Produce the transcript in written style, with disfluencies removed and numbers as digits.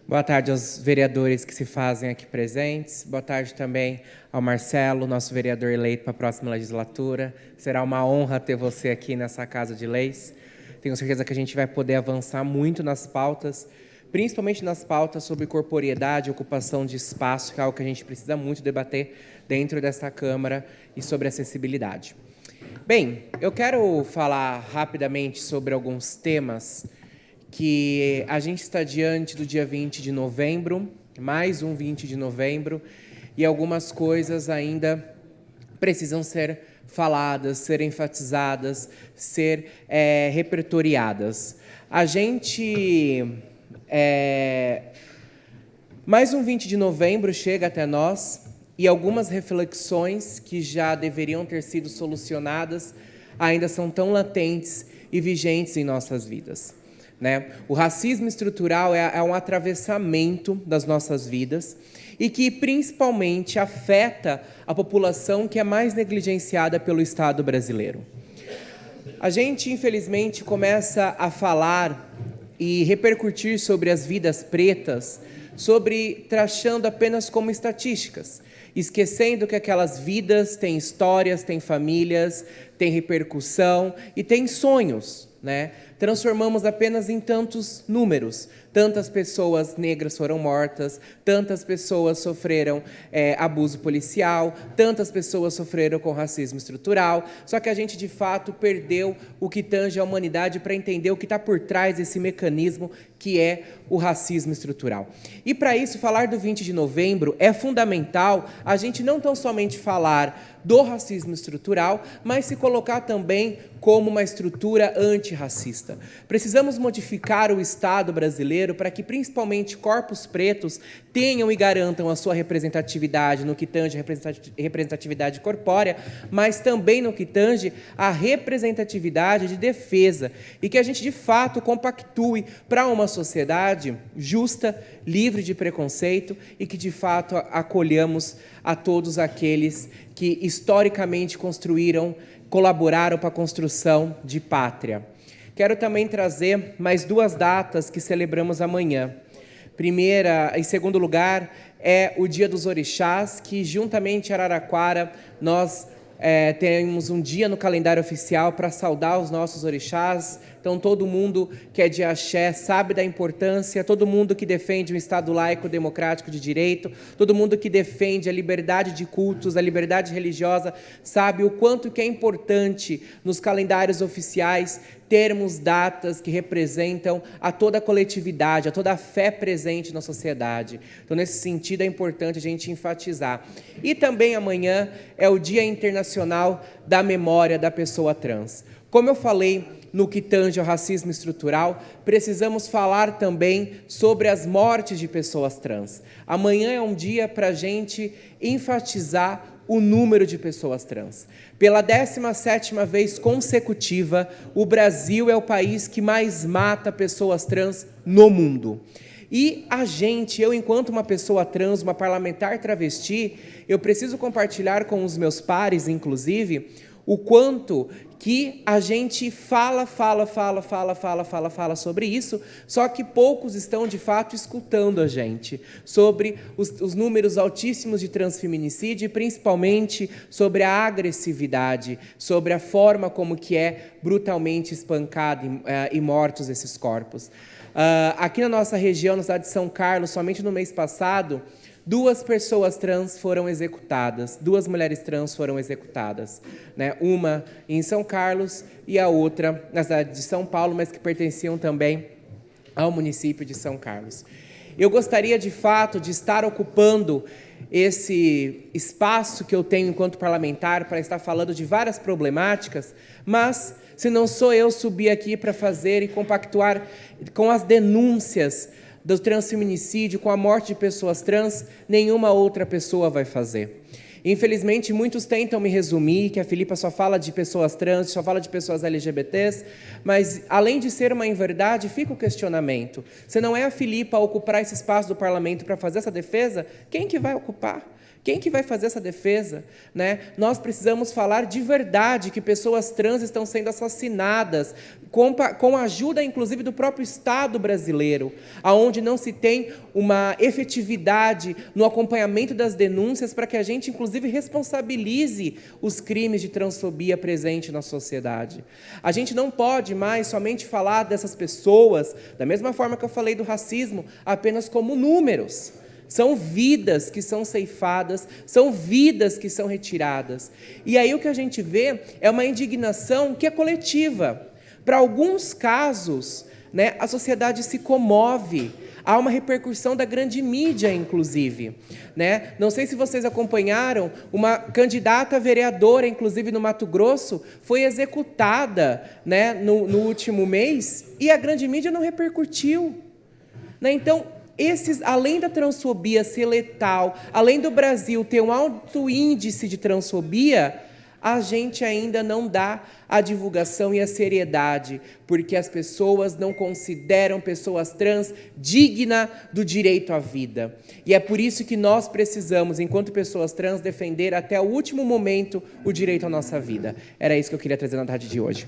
Boa tarde aos vereadores que se fazem aqui presentes. Boa tarde também ao Marcelo, nosso vereador eleito para a próxima legislatura. Será uma honra ter você aqui nessa Casa de Leis. Tenho certeza que a gente vai poder avançar muito nas pautas, principalmente nas pautas sobre corporeidade, ocupação de espaço, que é algo que a gente precisa muito debater dentro dessa Câmara, e sobre acessibilidade. Bem, eu quero falar rapidamente sobre alguns temas que a gente está diante do dia 20 de novembro, mais um 20 de novembro, e algumas coisas ainda precisam ser faladas, ser enfatizadas, ser repertoriadas. A gente... mais um 20 de novembro chega até nós, e algumas reflexões que já deveriam ter sido solucionadas ainda são tão latentes e vigentes em nossas vidas. O racismo estrutural é um atravessamento das nossas vidas e que principalmente afeta a população que é mais negligenciada pelo Estado brasileiro. A gente, infelizmente, começa a falar e repercutir sobre as vidas pretas, traçando apenas como estatísticas, esquecendo que aquelas vidas têm histórias, têm famílias, têm repercussão e têm sonhos, Transformamos apenas em tantos números. Tantas pessoas negras foram mortas, tantas pessoas sofreram abuso policial, tantas pessoas sofreram com racismo estrutural, só que a gente, de fato, perdeu o que tange a humanidade para entender o que está por trás desse mecanismo que é o racismo estrutural. E, para isso, falar do 20 de novembro é fundamental a gente não tão somente falar do racismo estrutural, mas se colocar também como uma estrutura antirracista. Precisamos modificar o Estado brasileiro para que, principalmente, corpos pretos tenham e garantam a sua representatividade no que tange a representatividade corpórea, mas também no que tange a representatividade de defesa, e que a gente, de fato, compactue para uma sociedade justa, livre de preconceito e que, de fato, acolhamos a todos aqueles que, historicamente, colaboraram para a construção de pátria. Quero também trazer mais duas datas que celebramos amanhã. Em segundo lugar, é o Dia dos Orixás, que juntamente em Araraquara nós temos um dia no calendário oficial para saudar os nossos orixás. Então, todo mundo que é de axé sabe da importância, todo mundo que defende um Estado laico, democrático, de direito, todo mundo que defende a liberdade de cultos, a liberdade religiosa, sabe o quanto que é importante nos calendários oficiais termos datas que representam a toda a coletividade, a toda a fé presente na sociedade. Então, nesse sentido, é importante a gente enfatizar. E também amanhã é o Dia Internacional da Memória da Pessoa Trans. Como eu falei no que tange ao racismo estrutural, precisamos falar também sobre as mortes de pessoas trans. Amanhã é um dia para a gente enfatizar o número de pessoas trans. Pela 17ª vez consecutiva, o Brasil é o país que mais mata pessoas trans no mundo. E eu, enquanto uma pessoa trans, uma parlamentar travesti, eu preciso compartilhar com os meus pares, inclusive, o quanto que a gente fala sobre isso, só que poucos estão, de fato, escutando a gente, sobre os números altíssimos de transfeminicídio e, principalmente, sobre a agressividade, sobre a forma como que é brutalmente espancado e mortos esses corpos. Aqui na nossa região, na cidade de São Carlos, somente no mês passado, 2 pessoas trans foram executadas, 2 mulheres trans foram executadas, uma em São Carlos e a outra na cidade de São Paulo, mas que pertenciam também ao município de São Carlos. Eu gostaria, de fato, de estar ocupando esse espaço que eu tenho enquanto parlamentar para estar falando de várias problemáticas, mas se não sou eu subir aqui para fazer e compactuar com as denúncias do transfeminicídio, com a morte de pessoas trans, nenhuma outra pessoa vai fazer. Infelizmente, muitos tentam me resumir que a Filipa só fala de pessoas trans, só fala de pessoas LGBTs, mas, além de ser uma inverdade, fica o questionamento. Se não é a Filipa a ocupar esse espaço do parlamento para fazer essa defesa, quem que vai ocupar? Quem que vai fazer essa defesa, né? Nós precisamos falar de verdade que pessoas trans estão sendo assassinadas, com a ajuda, inclusive, do próprio Estado brasileiro, aonde não se tem uma efetividade no acompanhamento das denúncias para que a gente, inclusive, responsabilize os crimes de transfobia presentes na sociedade. A gente não pode mais somente falar dessas pessoas, da mesma forma que eu falei do racismo, apenas como números. São vidas que são ceifadas, são vidas que são retiradas. E aí o que a gente vê é uma indignação que é coletiva. Para alguns casos, né, a sociedade se comove, há uma repercussão da grande mídia, inclusive. Né? Não sei se vocês acompanharam, uma candidata a vereadora, inclusive no Mato Grosso, foi executada, né, no último mês, e a grande mídia não repercutiu. Né? Então, além da transfobia ser letal, além do Brasil ter um alto índice de transfobia, a gente ainda não dá a divulgação e a seriedade, porque as pessoas não consideram pessoas trans dignas do direito à vida. E é por isso que nós precisamos, enquanto pessoas trans, defender até o último momento o direito à nossa vida. Era isso que eu queria trazer na tarde de hoje.